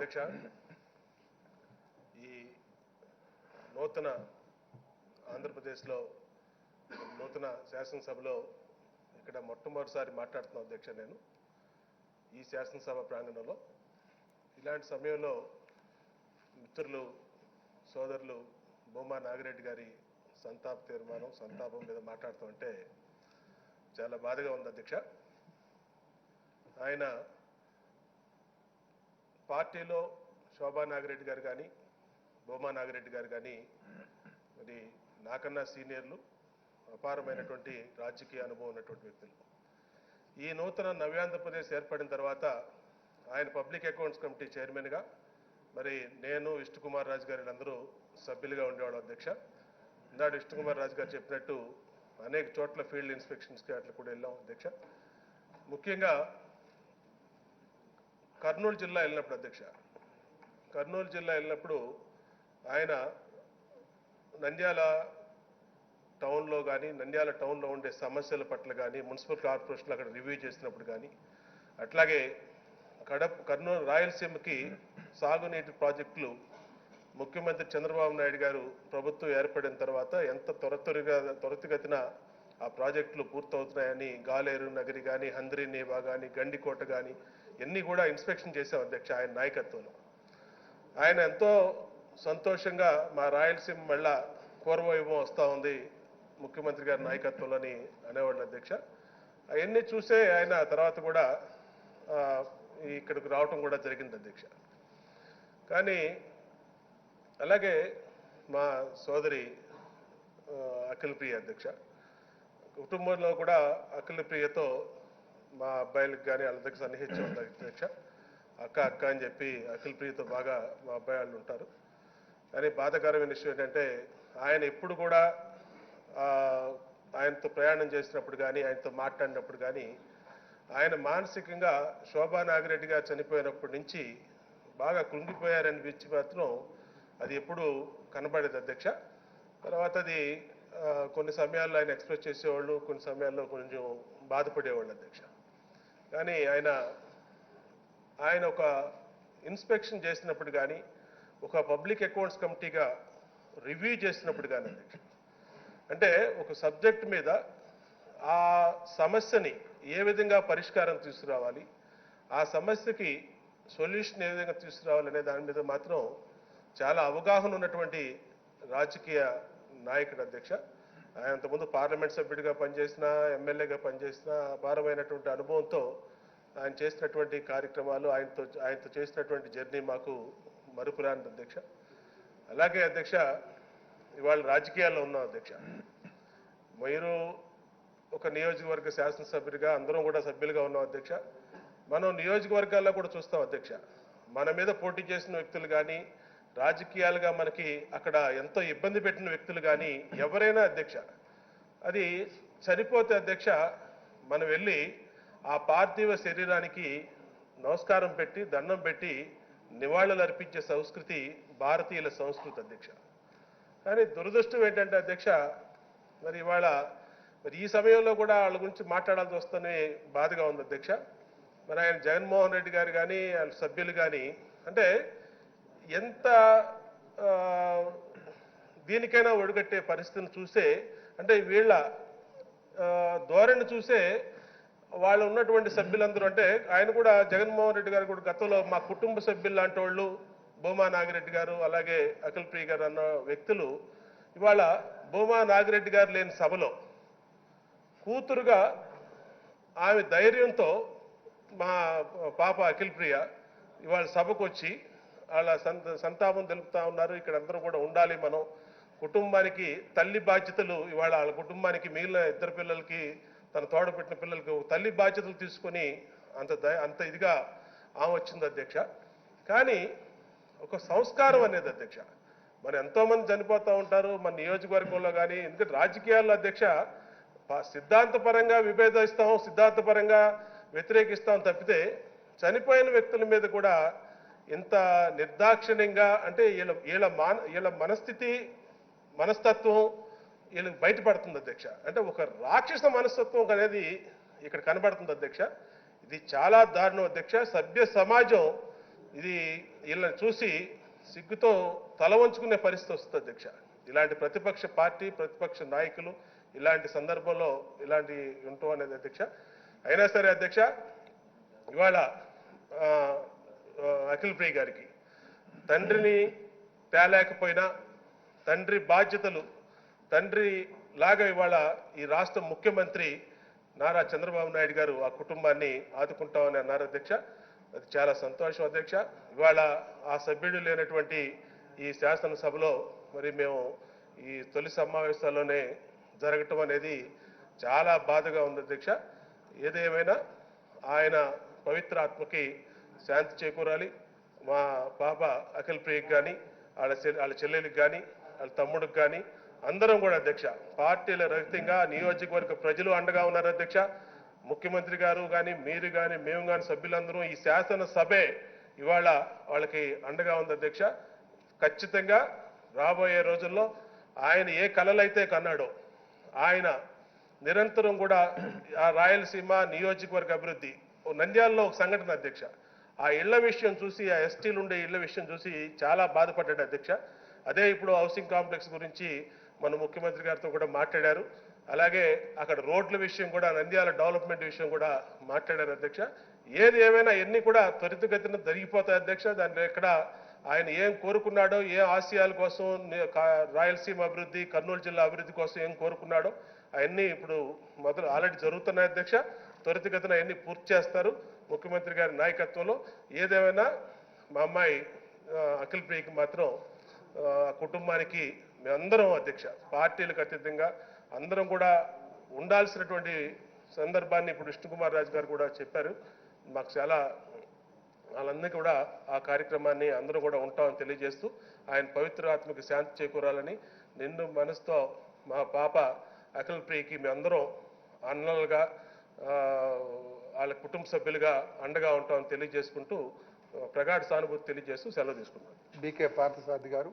అధ్యక్ష, ఈ నూతన ఆంధ్రప్రదేశ్లో నూతన శాసనసభలో ఇక్కడ మొట్టమొదటిసారి మాట్లాడుతున్నాను అధ్యక్ష. నేను ఈ శాసనసభ ప్రాంగణంలో ఇలాంటి సమయంలో మిత్రులు సోదరులు భూమా నాగిరెడ్డి గారి సంతాపం మీద మాట్లాడుతుంటే చాలా బాధగా ఉంది అధ్యక్ష. ఆయన పార్టీలో శోభా నాగిరెడ్డి గారు కానీ భూమా నాగిరెడ్డి గారు కానీ మరి నాకన్నా సీనియర్లు, అపారమైనటువంటి రాజకీయ అనుభవం ఉన్నటువంటి వ్యక్తులు. ఈ నూతన నవ్యాంధ్రప్రదేశ్ ఏర్పడిన తర్వాత ఆయన పబ్లిక్ అకౌంట్స్ కమిటీ చైర్మన్గా మరి నేను విష్ణుకుమార్ రాజు గారు అందరూ సభ్యులుగా ఉండేవాళ్ళం అధ్యక్ష. ఇందాడు విష్ణుకుమార్ రాజు గారు చెప్పినట్టు అనేక చోట్ల ఫీల్డ్ ఇన్స్పెక్షన్స్కి అట్లా కూడా వెళ్ళాం అధ్యక్ష. ముఖ్యంగా కర్నూలు జిల్లా వెళ్ళినప్పుడు అధ్యక్ష, కర్నూలు జిల్లా వెళ్ళినప్పుడు ఆయన నంద్యాల టౌన్లో కానీ నంద్యాల టౌన్లో ఉండే సమస్యల పట్ల కానీ మున్సిపల్ కార్పొరేషన్లు అక్కడ రివ్యూ చేసినప్పుడు కానీ అట్లాగే కర్నూలు రాయలసీమకి సాగునీటి ప్రాజెక్టులు ముఖ్యమంత్రి చంద్రబాబు నాయుడు గారు ప్రభుత్వం ఏర్పడిన తర్వాత ఎంత త్వరితగతిన ఆ ప్రాజెక్టులు పూర్తవుతున్నాయని గాలేరు నగరి కానీ హంద్రీ నేవా కానీ గండికోట కానీ ఇవన్నీ కూడా ఇన్స్పెక్షన్ చేశాం అధ్యక్ష. ఆయన నాయకత్వంలో ఆయన ఎంతో సంతోషంగా మా రాయలసీమ మళ్ళా పూర్వవైభవం వస్తూ ఉంది ముఖ్యమంత్రి గారి నాయకత్వంలోని అనేవాళ్ళు అధ్యక్ష. అవన్నీ చూసే ఆయన తర్వాత కూడా ఇక్కడికి రావటం కూడా జరిగింది అధ్యక్ష. కానీ అలాగే మా సోదరి అఖిల ప్రియ అధ్యక్ష, కుటుంబంలో కూడా అఖిల ప్రియతో మా అబ్బాయిలకు కానీ వాళ్ళ దగ్గర సన్నిహిత్యం ఉంది అధ్యక్ష. అక్క అని చెప్పి అఖిల ప్రియతో బాగా మా అబ్బాయి వాళ్ళు ఉంటారు. కానీ బాధాకరమైన విషయం ఏంటంటే ఆయన ఎప్పుడు కూడా ఆయనతో ప్రయాణం చేసినప్పుడు కానీ ఆయనతో మాట్లాడినప్పుడు కానీ ఆయన మానసికంగా శోభా నాగిరెడ్డి గారు చనిపోయినప్పటి నుంచి బాగా కృంగిపోయారనిపించి మాత్రం అది ఎప్పుడు కనబడేది అధ్యక్ష. తర్వాత అది కొన్ని సమయాల్లో ఆయన ఎక్స్ప్రెస్ చేసేవాళ్ళు, కొన్ని సమయాల్లో కొంచెం బాధపడేవాళ్ళు అధ్యక్ష. కానీ ఆయన ఒక ఇన్స్పెక్షన్ చేసినప్పుడు కానీ ఒక పబ్లిక్ అకౌంట్స్ కమిటీగా రివ్యూ చేసినప్పుడు కానీ అధ్యక్ష, అంటే ఒక సబ్జెక్ట్ మీద ఆ సమస్యని ఏ విధంగా పరిష్కారం తీసుకురావాలి, ఆ సమస్యకి సొల్యూషన్ ఏ విధంగా తీసుకురావాలనే దాని మీద మాత్రం చాలా అవగాహన ఉన్నటువంటి రాజకీయ నాయకుడు అధ్యక్ష. ఆయన అంతకుముందు పార్లమెంట్ సభ్యుడిగా పనిచేసిన, ఎమ్మెల్యేగా పనిచేసిన అపారమైనటువంటి అనుభవంతో ఆయన చేసినటువంటి కార్యక్రమాలు, ఆయనతో చేసినటువంటి జర్నీ మాకు మరుపురాని అధ్యక్ష. అలాగే అధ్యక్ష, ఇవాళ రాజకీయాల్లో ఉన్నాం అధ్యక్ష. మీరు ఒక నియోజకవర్గ శాసనసభ్యుడిగా అందరం కూడా సభ్యులుగా ఉన్నాం అధ్యక్ష. మనం నియోజకవర్గాల్లో కూడా చూస్తాం అధ్యక్ష, మన మీద పోటీ చేసిన వ్యక్తులు కానీ రాజకీయాలుగా మనకి అక్కడ ఎంతో ఇబ్బంది పెట్టిన వ్యక్తులు కానీ ఎవరైనా అధ్యక్ష, అది చనిపోతే అధ్యక్ష మనం వెళ్ళి ఆ పార్థివ శరీరానికి నమస్కారం పెట్టి దండం పెట్టి నివాళులు అర్పించే సంస్కృతి భారతీయుల సంస్కృతి అధ్యక్ష. కానీ దురదృష్టం ఏంటంటే అధ్యక్ష, మరి ఇవాళ మరి ఈ సమయంలో కూడా వాళ్ళ గురించి మాట్లాడాల్సి వస్తేనే బాధగా ఉంది అధ్యక్ష. మరి ఆయన జగన్మోహన్ రెడ్డి గారు కానీ వాళ్ళ సభ్యులు కానీ అంటే ఎంత దీనికైనా ఒడిగట్టే పరిస్థితిని చూసే, అంటే వీళ్ళ ధోరణి చూసే వాళ్ళు ఉన్నటువంటి సభ్యులందరూ, అంటే ఆయన కూడా జగన్మోహన్ రెడ్డి గారు కూడా గతంలో మా కుటుంబ సభ్యులు లాంటి వాళ్ళు భూమా నాగిరెడ్డి గారు అలాగే అఖిల ప్రియ గారు అన్న వ్యక్తులు ఇవాళ భూమా నాగిరెడ్డి గారు లేని సభలో కూతురుగా ఆమె ధైర్యంతో మా పాప అఖిల ప్రియ ఇవాళ సభకు వచ్చి వాళ్ళ సంతాపం తెలుపుతా ఉన్నారు. ఇక్కడ అందరూ కూడా ఉండాలి, మనం కుటుంబానికి తల్లి బాధ్యతలు ఇవాళ వాళ్ళ కుటుంబానికి మిగిలిన ఇద్దరు పిల్లలకి తన తోడపెట్టిన పిల్లలకు తల్లి బాధ్యతలు తీసుకొని అంత ఇదిగా ఆమె వచ్చింది అధ్యక్ష. కానీ ఒక సంస్కారం అనేది అధ్యక్ష, మరి ఎంతోమంది చనిపోతూ ఉంటారు మన నియోజకవర్గంలో కానీ, ఎందుకంటే రాజకీయాల్లో అధ్యక్ష సిద్ధాంతపరంగా విభేదిస్తాం, సిద్ధాంతపరంగా వ్యతిరేకిస్తాం తప్పితే చనిపోయిన వ్యక్తుల మీద కూడా ఇంత నిర్దాక్షిణ్యంగా, అంటే వీళ్ళ మనస్తత్వం వీళ్ళకి బయటపడుతుంది అధ్యక్ష. అంటే ఒక రాక్షస మనస్తత్వం అనేది ఇక్కడ కనబడుతుంది అధ్యక్ష. ఇది చాలా దారుణం అధ్యక్ష. సభ్య సమాజం ఇది వీళ్ళని చూసి సిగ్గుతో తల వంచుకునే పరిస్థితి వస్తుంది అధ్యక్ష. ఇలాంటి ప్రతిపక్ష పార్టీ ప్రతిపక్ష నాయకులు ఇలాంటి సందర్భంలో ఇలాంటి ఉంటాం అనేది అధ్యక్ష. అయినా సరే అధ్యక్ష, ఇవాళ అఖిల్ ప్రియ గారికి తండ్రిని తేలేకపోయినా తండ్రి బాధ్యతలు తండ్రి లాగా ఇవాళ ఈ రాష్ట్ర ముఖ్యమంత్రి నారా చంద్రబాబు నాయుడు గారు ఆ కుటుంబాన్ని ఆదుకుంటామని అన్నారు అధ్యక్ష. అది చాలా సంతోషం అధ్యక్ష. ఇవాళ ఆ సభ్యుడు లేనటువంటి ఈ శాసనసభలో మరి మేము ఈ తొలి సమావేశాల్లోనే జరగటం అనేది చాలా బాధగా ఉంది అధ్యక్ష. ఏదేమైనా ఆయన పవిత్ర ఆత్మకి శాంతి చేకూరాలి. మా పాప అఖిల్ ప్రియకి కానీ వాళ్ళ చెల్లెలికి కానీ వాళ్ళ తమ్ముడికి కానీ అందరం కూడా అధ్యక్ష పార్టీల రహితంగా నియోజకవర్గ ప్రజలు అండగా ఉన్నారు అధ్యక్ష. ముఖ్యమంత్రి గారు కానీ మీరు కానీ మేము కానీ సభ్యులందరూ ఈ శాసనసభే ఇవాళ వాళ్ళకి అండగా ఉంది అధ్యక్ష. ఖచ్చితంగా రాబోయే రోజుల్లో ఆయన ఏ కలలైతే కన్నాడో ఆయన నిరంతరం కూడా ఆ రాయలసీమ నియోజకవర్గ అభివృద్ధి నంద్యాలలో ఒక సంఘటన అధ్యక్ష. ఆ ఇళ్ల విషయం చూసి ఆ ఎస్టీలు ఉండే ఇళ్ల విషయం చూసి చాలా బాధపడ్డాడు అధ్యక్ష. అదే ఇప్పుడు హౌసింగ్ కాంప్లెక్స్ గురించి మన ముఖ్యమంత్రి గారితో కూడా మాట్లాడారు. అలాగే అక్కడ రోడ్ల విషయం కూడా నంద్యాల డెవలప్మెంట్ విషయం కూడా మాట్లాడారు అధ్యక్ష. ఏది ఏమైనా ఎన్ని కూడా త్వరితగతిన జరిగిపోతాయి అధ్యక్ష. దాంట్లో ఎక్కడ ఆయన ఏం కోరుకున్నాడో ఏ ఆశయాల కోసం రాయలసీమ అభివృద్ధి కర్నూలు జిల్లా అభివృద్ధి కోసం ఏం కోరుకున్నాడో అవన్నీ ఇప్పుడు ఆల్రెడీ జరుగుతున్నాయి అధ్యక్ష. త్వరితగతిన అవన్నీ పూర్తి చేస్తారు ముఖ్యమంత్రి గారి నాయకత్వంలో. ఏదేమైనా మా అమ్మాయి అఖిల్ ప్రియకి మాత్రం కుటుంబానికి మేమందరం అధ్యక్ష పార్టీలకు అతీతంగా అందరం కూడా ఉండాల్సినటువంటి సందర్భాన్ని ఇప్పుడు విష్ణుకుమార్ రాజు గారు కూడా చెప్పారు. మాకు చాలా వాళ్ళందరికీ కూడా ఆ కార్యక్రమాన్ని అందరూ కూడా ఉంటామని తెలియజేస్తూ ఆయన పవిత్ర ఆత్మకి శాంతి చేకూరాలని నిండు మనసుతో మా పాప అఖిల్ ప్రియకి మేమందరం అన్నలుగా వాళ్ళ కుటుంబ సభ్యులుగా అండగా ఉంటామని తెలియజేసుకుంటూ ప్రగాఢ సానుభూతి తెలియజేస్తూ సెలవు తీసుకున్నాను. బీకే పార్థసారథి గారు.